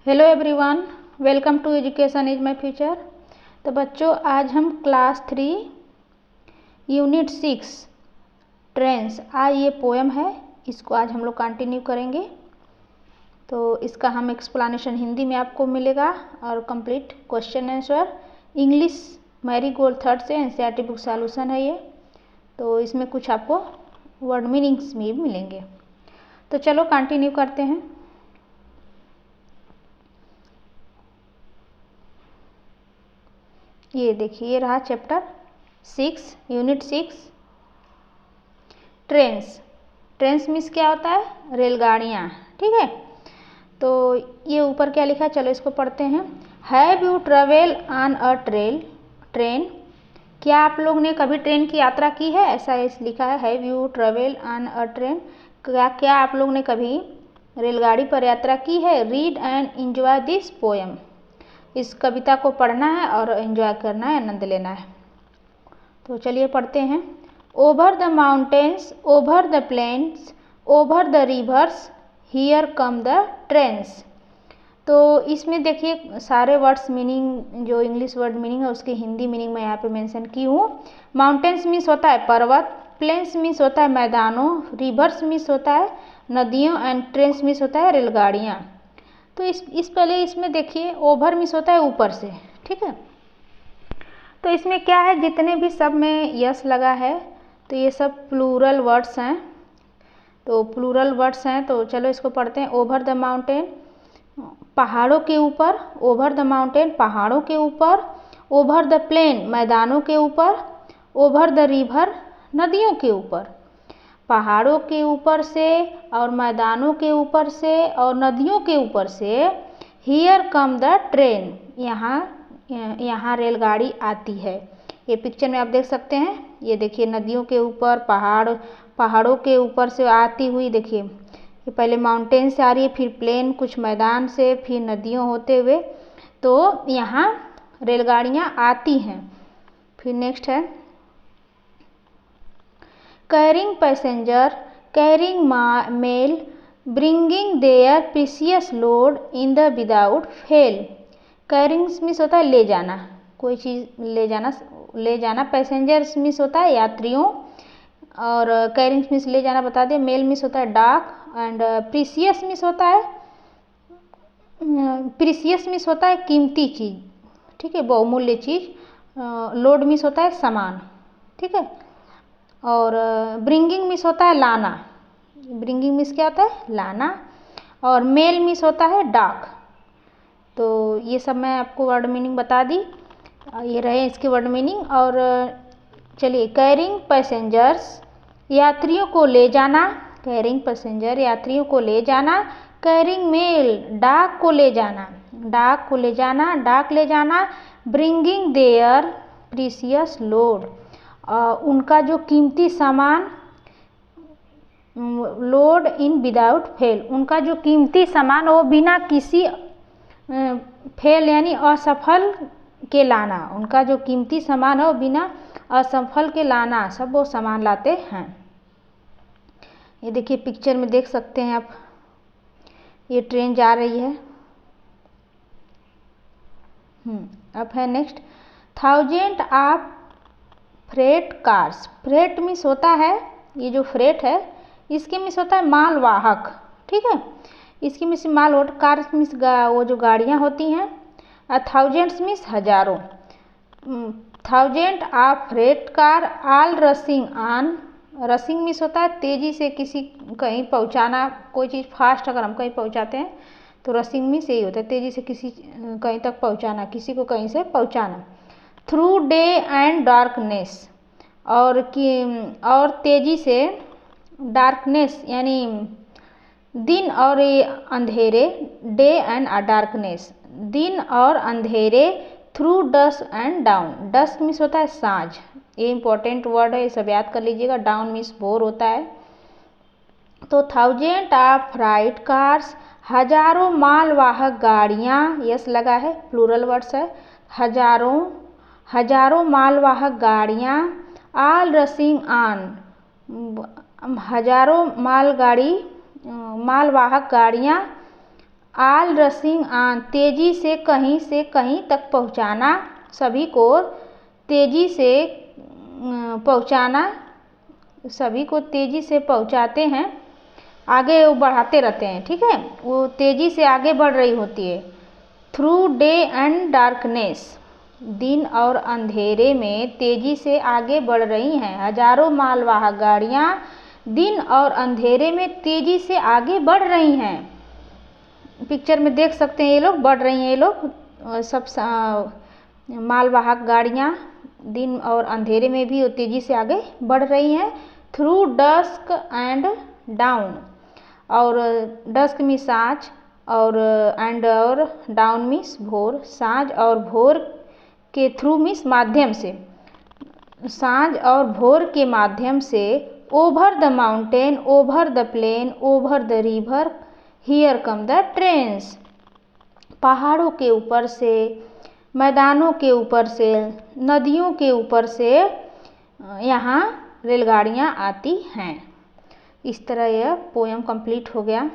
Hello everyone, welcome to education is my future. तो बच्चों, आज हम क्लास 3 यूनिट 6 ट्रेन्स, आज ये पोएम है, इसको आज हम लोग कंटिन्यू करेंगे। तो इसका हम एक्सप्लेनेशन हिंदी में आपको मिलेगा और complete question answer English Marie Gold third से एनसीईआरटी बुक सॉल्यूशन है ये। तो इसमें कुछ आपको वर्ड मीनिंग्स भी मिलेंगे। तो चलो कंटिन्यू करते हैं। ये देखिए, ये रहा chapter 6 unit 6 trains. Trains means क्या होता है? रेलगाड़ियाँ, ठीक है। तो ये ऊपर क्या लिखा है, चलो इसको पढ़ते हैं। Have you travel on a train? क्या आप लोग ने कभी ट्रेन की यात्रा की है? ऐसा इस लिखा है, have you travel on a train. क्या आप लोग ने कभी रेलगाड़ी पर यात्रा की है? Read and enjoy this poem. इस कविता को पढ़ना है और एंजॉय करना है, आनंद लेना है। तो चलिए पढ़ते हैं। Over the mountains, over the plains, over the rivers, here come the trains. तो इसमें देखिए सारे वर्ड्स मीनिंग, जो इंग्लिश वर्ड मीनिंग है उसकी हिंदी मीनिंग मैं यहाँ पे मेंशन की हूँ। माउंटेन्स मीन्स होता है पर्वत, प्लेन्स मीन्स होता है मैदानों, रिवर्स मीन्स होता है नदियों, एंड ट्रेन्स मीन्स होता है रेलगाड़ियाँ। तो इस पहले इसमें देखिए, ओवर मीन्स होता है ऊपर से, ठीक है। तो इसमें क्या है, जितने भी सब में यस लगा है तो ये सब प्लूरल वर्ड्स हैं। तो प्लूरल वर्ड्स हैं, तो चलो इसको पढ़ते हैं। ओवर द माउंटेन, पहाड़ों के ऊपर। ओवर द माउंटेन, पहाड़ों के ऊपर। ओवर द प्लेन, मैदानों के ऊपर। ओवर द रिवर, नदियों के ऊपर। पहाड़ों के ऊपर से और मैदानों के ऊपर से और नदियों के ऊपर से हियर कम द ट्रेन, यहाँ रेलगाड़ी आती है। ये पिक्चर में आप देख सकते हैं। ये देखिए नदियों के ऊपर, पहाड़ों के ऊपर से आती हुई, देखिए ये पहले माउंटेन से आ रही है, फिर प्लेन, कुछ मैदान से, फिर नदियों होते हुए तो यहाँ रेलगाड़ियाँ आती हैं। फिर नेक्स्ट है carrying passenger, carrying mail, bringing their precious load in the without fail। carrying means होता है ले जाना, कोई चीज़ ले जाना। पैसेंजर्स मीन्स होता है यात्रियों, और कैरिंग मीन्स ले जाना बता दें। मेल मीन्स होता है डाक, एंड प्रीसियस मीन्स होता है कीमती चीज़, ठीक है, बहुमूल्य चीज़। लोड मीन्स होता है सामान, ठीक है। और ब्रिंगिंग मीन्स होता है लाना। ब्रिंगिंग मीन्स क्या होता है? लाना। और मेल मीन्स होता है डाक। तो ये सब मैं आपको वर्ड मीनिंग बता दी, ये रहे इसके वर्ड मीनिंग। और चलिए, कैरिंग पैसेंजर्स, यात्रियों को ले जाना। कैरिंग पैसेंजर, यात्रियों को ले जाना। कैरिंग मेल, डाक को ले जाना, डाक ले जाना। ब्रिंगिंग देयर प्रीसियस लोड, उनका जो कीमती सामान। लोड इन विदाउट फेल, उनका जो कीमती सामान वो बिना किसी फेल यानी असफल के लाना। उनका जो कीमती सामान है वो बिना असफल के लाना, सब वो सामान लाते हैं। ये देखिए पिक्चर में देख सकते हैं आप, ये ट्रेन जा रही है। अब है next, thousand of freight cars. Freight means होता है, ये जो फ्रेट है इसके मीन्स होता है मालवाहक, ठीक है। इसकी मीन्स माल, कार्स मीन्स वो जो गाड़ियाँ होती हैं। थाउजेंड्स मीन्स हजारों। Thousand of freight car all रसिंग on. रसिंग means होता है तेज़ी से किसी कहीं पहुँचाना, कोई चीज़ फास्ट अगर हम कहीं पहुँचाते हैं तो रसिंग मीन्स यही होता है, तेज़ी से किसी कहीं तक पहुँचाना, किसी को कहीं से पहुँचाना। थ्रू डे एंड डार्कनेस, और तेज़ी से, डार्कनेस यानी दिन और अंधेरे, डे एंड डार्कनेस, दिन और अंधेरे। Through dusk and dawn, dusk means होता है साँझ, ये इंपॉर्टेंट वर्ड है, ये सब याद कर लीजिएगा। डाउन मीन्स भोर होता है। तो थाउजेंड ऑफ फ्राइट कार्स, हजारों मालवाहक गाड़ियाँ, यस लगा है, प्लूरल वर्ड्स है। हजारों मालवाहक गाड़ियाँ। ऑल रसिंग ऑन, हजारों मालवाहक गाड़ियाँ ऑल रशिंग ऑन, तेज़ी से कहीं तक पहुंचाना, सभी को तेज़ी से पहुंचाना, सभी को तेज़ी से पहुंचाते हैं, आगे वो बढ़ाते रहते हैं, ठीक है, वो तेज़ी से आगे बढ़ रही होती है। थ्रू डे एंड डार्कनेस, दिन और अंधेरे में तेज़ी से आगे बढ़ रही हैं। हजारों मालवाहक गाड़ियाँ दिन और अंधेरे में तेज़ी से आगे बढ़ रही हैं। पिक्चर में देख सकते हैं ये लोग बढ़ रही हैं, ये लोग सब मालवाहक गाड़ियाँ दिन और अंधेरे में भी तेज़ी से आगे बढ़ रही हैं। थ्रू डस्क एंड डाउन, और डस्क में सांझ, और एंड और डाउन मीन्स भोर, सांझ और भोर के थ्रू मीन्स माध्यम से, सांझ और भोर के माध्यम से। Over the mountain, over the plain, over the river, here come the trains, पहाड़ों के ऊपर से, मैदानों के ऊपर से, नदियों के ऊपर से यहाँ रेलगाड़ियाँ आती हैं। इस तरह यह पोएम कंप्लीट हो गया।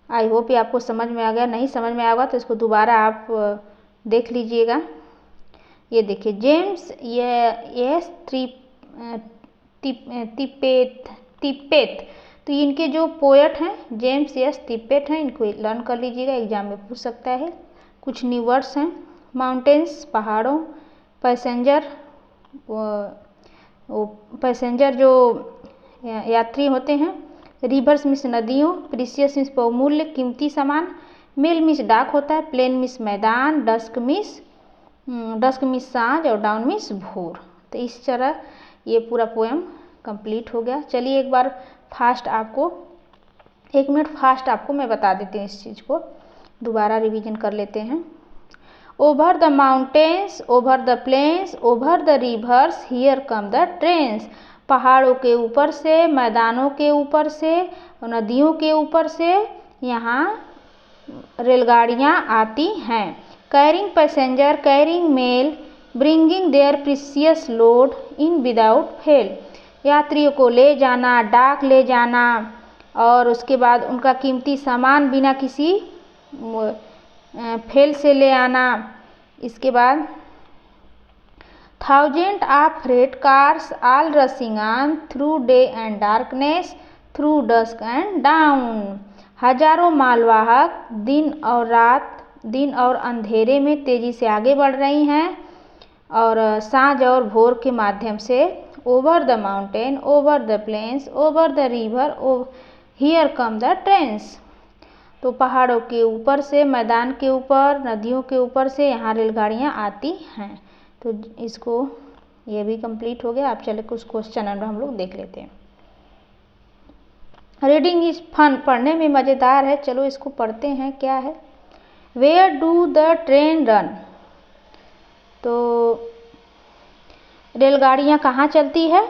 आई होप ये आपको समझ में आ गया। नहीं समझ में आएगा तो इसको दोबारा आप देख लीजिएगा। ये देखिए जेम्स यस तिप्पेट, तो इनके जो पोएट हैं जेम्स यस तिप्पेट हैं, इनको लर्न कर लीजिएगा, एग्जाम में पूछ सकता है। कुछ न्यू वर्ड्स हैं, माउंटेन्स पहाड़ों, पैसेंजर वो पैसेंजर जो यात्री होते हैं, रिवर्स मीन्स नदियों, प्रीसियस मीन्स बहुमूल्य कीमती सामान, मेल मीन्स डाक होता है, प्लेन मीन्स मैदान, डस्क मीन्स सांझ, और डाउन मीन्स भोर। तो इस तरह ये पूरा पोएम कंप्लीट हो गया। चलिए एक बार फास्ट आपको 1 मिनट फास्ट आपको मैं बता देती हूँ, इस चीज़ को दोबारा रिवीजन कर लेते हैं। Over the mountains, over the plains, over the rivers, here come the trains, पहाड़ों के ऊपर से, मैदानों के ऊपर से, नदियों के ऊपर से यहाँ रेलगाड़ियाँ आती हैं। Carrying passenger, carrying mail, bringing their precious load in without fail, यात्रियों को ले जाना, डाक ले जाना, और उसके बाद उनका कीमती सामान बिना किसी फेल से ले आना। इसके बाद thousand of freight cars all rushing on through day and darkness, through dusk and dawn, हजारों मालवाहक दिन और रात, दिन और अंधेरे में तेज़ी से आगे बढ़ रही हैं, और सांझ और भोर के माध्यम से। Over the mountain, over the plains, over the river, here come the trains, तो पहाड़ों के ऊपर से, मैदान के ऊपर, नदियों के ऊपर से यहाँ रेलगाड़ियाँ आती हैं। तो इसको ये भी कंप्लीट हो गया। आप चले कुछ क्वेश्चन हम लोग देख लेते हैं। रीडिंग इज फन, पढ़ने में मज़ेदार है। चलो इसको पढ़ते हैं, क्या है। Where do the train run, तो रेलगाड़ियाँ कहाँ चलती है।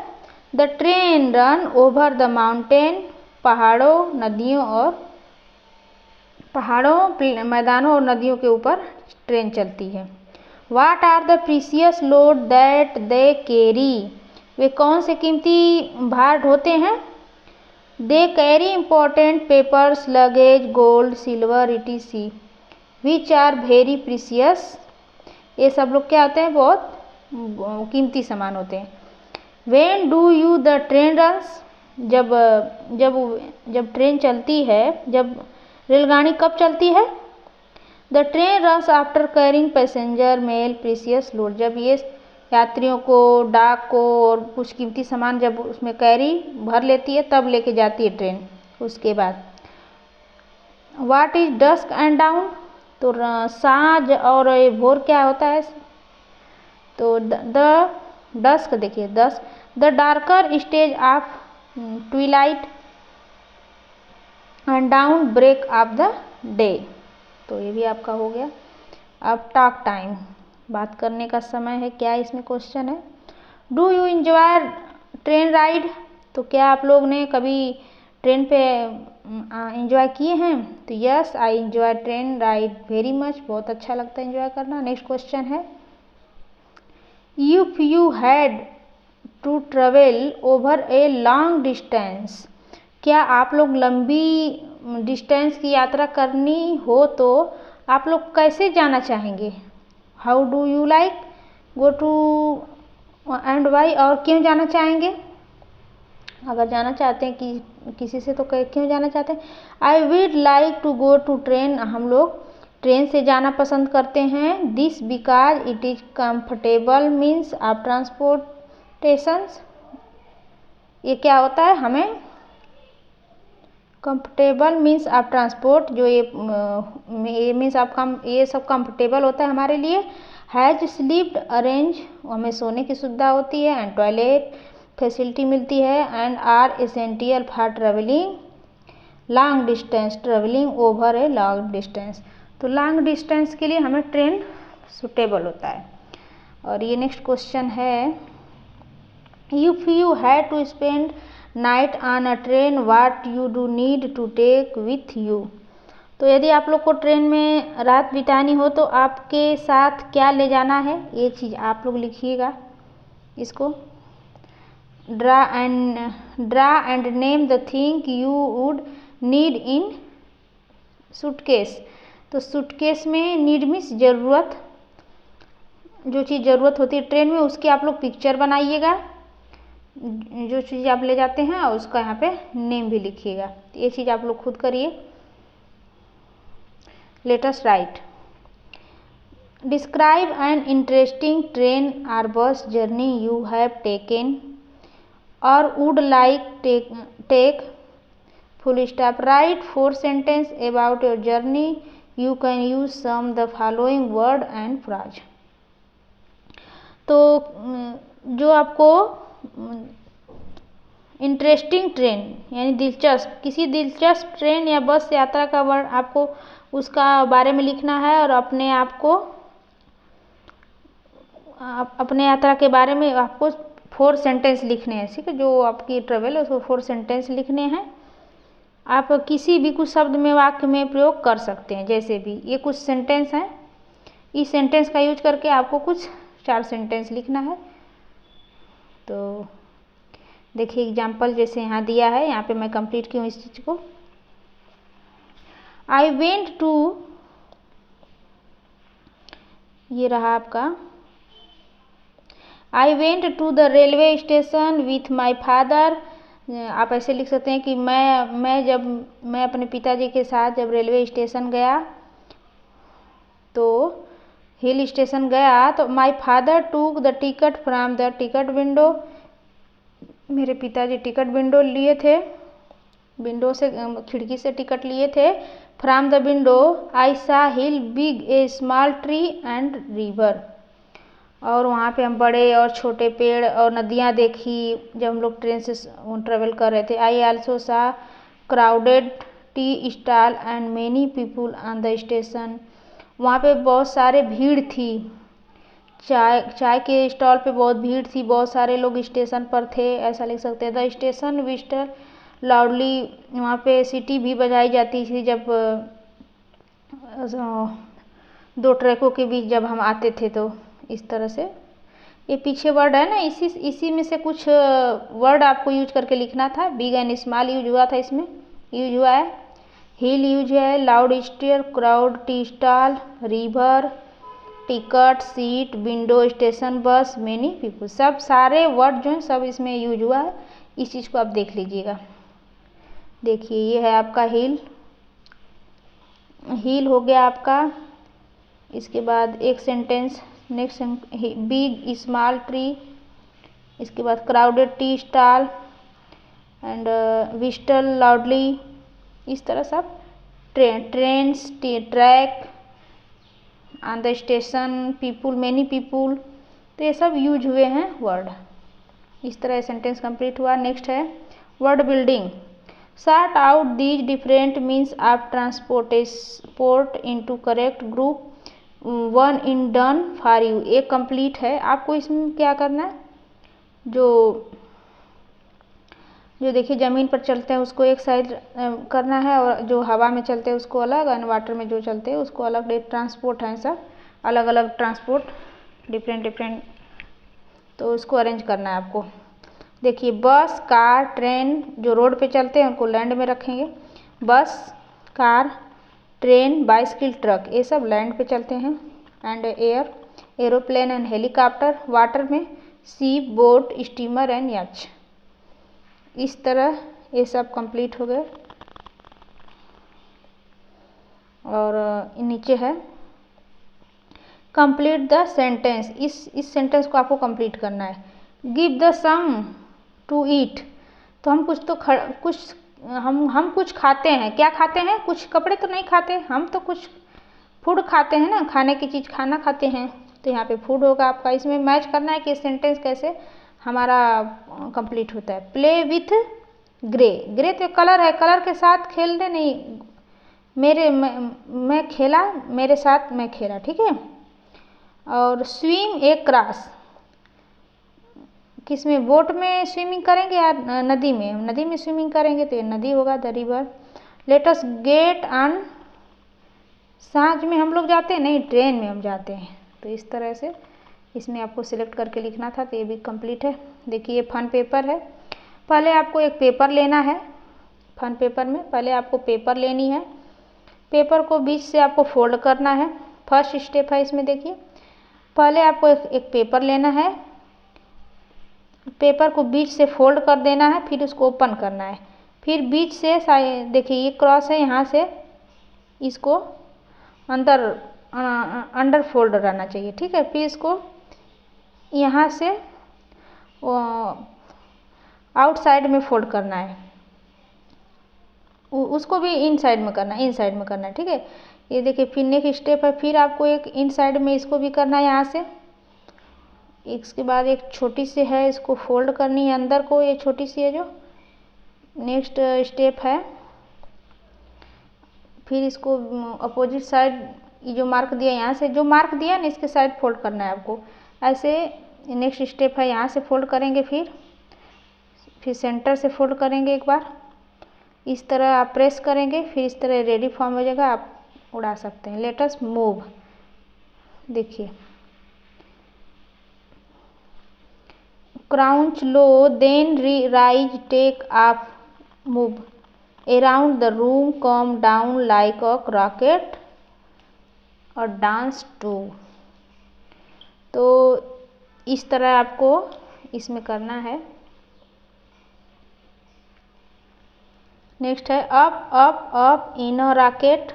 The train run over the mountain, पहाड़ों, नदियों और मैदानों और नदियों के ऊपर ट्रेन चलती है। What are the precious load that they carry, वे कौन से कीमती भार ढोते हैं। They carry important papers, luggage, gold, silver, etc, which are very precious, ये सब लोग क्या होते हैं, बहुत कीमती सामान होते हैं। When do you the train runs, जब ट्रेन चलती है, जब रेलगाड़ी कब चलती है। The train runs after carrying passenger, mail, precious load, जब ये यात्रियों को, डाक को और कुछ कीमती सामान जब उसमें कैरी भर लेती है तब लेके जाती है ट्रेन। उसके बाद what is dusk and dawn, तो सांझ और भोर क्या होता है। तो द डस्क, देखिए the darker stage of twilight and dawn break of the day, तो ये भी आपका हो गया। अब टॉक टाइम, बात करने का समय है। क्या इसमें क्वेश्चन है। Do you enjoy train ride, तो क्या आप लोग ने कभी ट्रेन पे इंजॉय किए हैं। तो yes I enjoy train ride very much, बहुत अच्छा लगता है इंजॉय करना। नेक्स्ट क्वेश्चन है। If you had to travel over a long distance, क्या आप लोग लंबी डिस्टेंस की यात्रा करनी हो तो आप लोग कैसे जाना चाहेंगे? How do you like go to and why, और क्यों जाना चाहेंगे? अगर जाना चाहते हैं कि किसी से तो क्यों जाना चाहते हैं? I would like to go to train, हम लोग ट्रेन से जाना पसंद करते हैं। This because it is comfortable means of transportations, ये क्या होता है? हमें कंफर्टेबल मीन्स ऑफ ट्रांसपोर्ट, जो ये मीन्स ऑफ ये सब कंफर्टेबल होता है हमारे लिए। हैज स्लीप्ड अरेंज, हमें सोने की सुविधा होती है। एंड टॉयलेट फैसिलिटी मिलती है। And are essential for travelling long distance, travelling over a long distance, तो लॉन्ग डिस्टेंस के लिए हमें ट्रेन सुटेबल होता है। और ये नेक्स्ट क्वेश्चन है, if you had to spend night on a train what you do need to take with you, तो यदि आप लोग को ट्रेन में रात बितानी हो तो आपके साथ क्या ले जाना है? ये चीज़ आप लोग लिखिएगा इसको। Draw and name the thing you would need in suitcase, तो सूटकेस में नीड मीन्स ज़रूरत, जो चीज़ ज़रूरत होती है ट्रेन में उसकी आप लोग पिक्चर बनाइएगा, जो चीज़ आप ले जाते हैं और उसका यहाँ पे नेम भी लिखिएगा। ये चीज़ आप लोग खुद करिए। Let us write, describe an interesting train और bus journey you have taken और would like take, full stop. Write 4 sentence about your journey, you can use some the following word and phrase. तो जो आपको interesting train यानी दिलचस्प, किसी दिलचस्प train या बस यात्रा का वर्ड आपको उसका बारे में लिखना है और अपने आप को अपने यात्रा के बारे में आपको 4 सेंटेंस लिखने हैं। ठीक है, जो आपकी ट्रेवल है उसको 4 सेंटेंस लिखने हैं। आप किसी भी कुछ शब्द में वाक्य में प्रयोग कर सकते हैं, जैसे भी ये कुछ सेंटेंस हैं, इस सेंटेंस का यूज करके आपको कुछ 4 सेंटेंस लिखना है। तो देखिए एग्जाम्पल जैसे यहाँ दिया है, यहाँ पे मैं कंप्लीट की हूँ इस चीज़ को। आई वेंट टू, ये रहा आपका, I went to the railway station with my father. आप ऐसे लिख सकते हैं कि मैं अपने पिताजी के साथ जब रेलवे स्टेशन गया, तो हिल स्टेशन गया, तो my father took the ticket from the ticket window, मेरे पिताजी टिकट विंडो लिए थे, विंडो से खिड़की से टिकट लिए थे। From the window I saw hill big a small tree and river, और वहाँ पे हम बड़े और छोटे पेड़ और नदियाँ देखी जब हम लोग ट्रेन से ट्रेवल कर रहे थे। आई आल्सो सा crowded tea stall and many people on the station, वहाँ पे बहुत सारे भीड़ थी, चाय के स्टॉल पे बहुत भीड़ थी, बहुत सारे लोग स्टेशन पर थे, ऐसा लिख सकते हैं। द स्टेशन विस्टर लाउडली, वहाँ पे सीटी भी बजाई जाती थी जब 2 ट्रैकों के बीच जब हम आते थे, तो इस तरह से ये पीछे वर्ड है ना, इसी में से कुछ वर्ड आपको यूज करके लिखना था। बिग एंड स्मॉल यूज हुआ था, इसमें यूज हुआ है, हिल यूज है, loud stair, crowd, tea stall, river, ticket, seat, window, station, bus, many people, सब सारे वर्ड जो हैं सब इसमें यूज हुआ है। इस चीज़ को आप देख लीजिएगा। देखिए ये है आपका हिल हो गया आपका। इसके बाद एक sentence next, big small tree, इसके बाद crowded tea stall and whistle loudly, इस तरह सब trains, track, on the station, people, many people, तो ये सब यूज हुए हैं वर्ड। इस तरह सेंटेंस कंप्लीट हुआ। नेक्स्ट है word building. Sort out these different means of transport into correct group, 1 in done for you, एक कंप्लीट है। आपको इसमें क्या करना है, जो देखिए ज़मीन पर चलते हैं उसको एक साइड करना है, और जो हवा में चलते हैं उसको अलग, एंड वाटर में जो चलते हैं उसको अलग। ट्रांसपोर्ट है सब अलग अलग ट्रांसपोर्ट, डिफरेंट, तो उसको अरेंज करना है आपको। देखिए बस, कार, ट्रेन जो रोड पे चलते हैं उनको लैंड में रखेंगे। बस, कार, ट्रेन, बाइसिकल, ट्रक, ये सब लैंड पे चलते हैं। And air, aeroplane and helicopter, water में शिप, बोट, स्टीमर एंड याच। इस तरह ये सब कंप्लीट हो गए। और नीचे है कंप्लीट द सेंटेंस। इस सेंटेंस को आपको कंप्लीट करना है। Give the some to eat, तो हम कुछ खाते हैं। क्या खाते हैं? कुछ कपड़े तो नहीं खाते, हम तो कुछ फूड खाते हैं ना, खाने की चीज़, खाना खाते हैं। तो यहाँ पे फूड होगा आपका। इसमें मैच करना है कि सेंटेंस कैसे हमारा कंप्लीट होता है। प्ले विथ ग्रे, ग्रे तो कलर है, कलर के साथ खेलने नहीं, मैं खेला, मेरे साथ मैं खेला, ठीक है। और स्विम एक क्रॉस, किस में? बोट में स्विमिंग करेंगे या नदी में? नदी में स्विमिंग करेंगे तो ये नदी होगा, the river. Let us get on, सांझ में हम लोग जाते हैं, नहीं ट्रेन में हम जाते हैं। तो इस तरह से इसमें आपको सिलेक्ट करके लिखना था, तो ये भी कंप्लीट है। देखिए फन पेपर है। पहले आपको एक पेपर लेना है। फन पेपर में पहले आपको पेपर लेनी है। पेपर को बीच से आपको फोल्ड करना है। फर्स्ट स्टेप है इसमें। देखिए पहले आपको एक पेपर लेना है, पेपर को बीच से फोल्ड कर देना है, फिर उसको ओपन करना है। फिर बीच से देखिए ये क्रॉस है, यहाँ से इसको अंडर फोल्ड रहना चाहिए, ठीक है। फिर इसको यहाँ से आउटसाइड में फोल्ड करना है, उसको भी इन साइड में करना है, इन साइड में करना है, ठीक है। ये देखिए फिर नेक्स्ट स्टेप है, फिर आपको एक इन साइड में इसको भी करना है यहाँ से। इसके बाद एक छोटी सी है, इसको फोल्ड करनी है अंदर को, ये छोटी सी है जो नेक्स्ट स्टेप है। फिर इसको अपोजिट साइड, ये जो मार्क दिया यहाँ से, जो मार्क दिया ना इसके साइड फोल्ड करना है आपको। ऐसे नेक्स्ट स्टेप है, यहाँ से फोल्ड करेंगे, फिर सेंटर से फोल्ड करेंगे एक बार, इस तरह आप प्रेस करेंगे, फिर इस तरह रेडी फॉर्म हो जाएगा, आप उड़ा सकते हैं। लेट अस मूव, देखिए crouch low then rise take up move around the room come down like a rocket और डांस टू। तो इस तरह आपको इसमें करना है। नेक्स्ट है up up up in a rocket.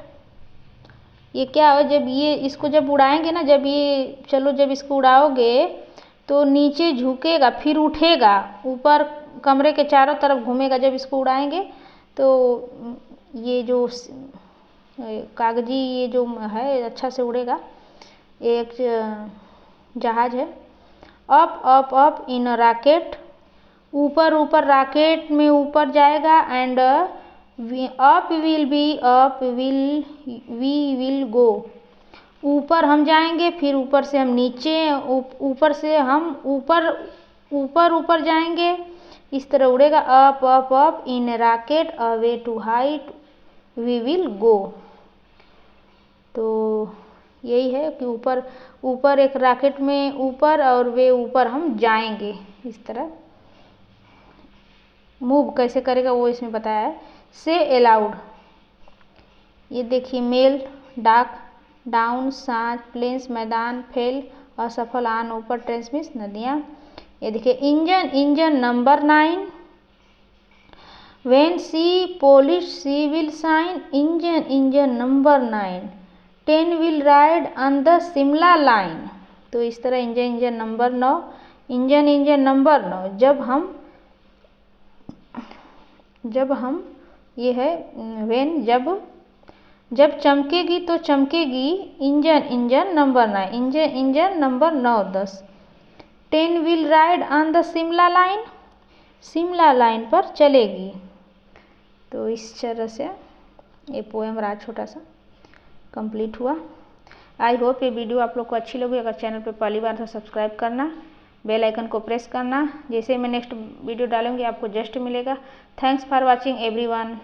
ये क्या है? जब ये इसको जब उड़ाएंगे ना, जब ये जब इसको उड़ाओगे तो नीचे झुकेगा, फिर उठेगा, ऊपर कमरे के चारों तरफ घूमेगा। जब इसको उड़ाएंगे तो ये जो कागजी ये जो है अच्छा से उड़ेगा। एक जहाज है। Up up up in a rocket, ऊपर ऊपर रॉकेट में ऊपर जाएगा। And up will be up we will go, ऊपर हम जाएंगे, फिर ऊपर से हम नीचे, ऊपर से हम ऊपर जाएंगे, इस तरह उड़ेगा। Up up up in a rocket away to height we will go. तो यही है कि ऊपर एक रॉकेट में ऊपर, और वे ऊपर हम जाएंगे। इस तरह मूव कैसे करेगा वो इसमें बताया है। से अलाउड, ये देखिए मेल, डाक, डाउन, सांझ, प्लेन्स, मैदान, फेल, असफल, आन, ऊपर, ट्रेंसमिस, नदियाँ। ये देखिए engine number 9, when she polish she will shine, engine number 9, 10 will ride on the Shimla line. तो इस तरह इंजन नंबर 9, इंजन नंबर 9, जब हम ये है व्हेन, जब चमकेगी तो चमकेगी, engine number 9, engine number 9 10। 10 will ride on the Shimla line, Shimla line पर चलेगी। तो इस तरह से ये पोएम रहा, छोटा सा कंप्लीट हुआ। आई होप ये वीडियो आप लोग को अच्छी लगी। अगर चैनल पे पहली बार तो सब्सक्राइब करना, बेल आइकन को प्रेस करना, जैसे मैं नेक्स्ट वीडियो डालूंगी आपको जस्ट मिलेगा। Thanks for watching everyone.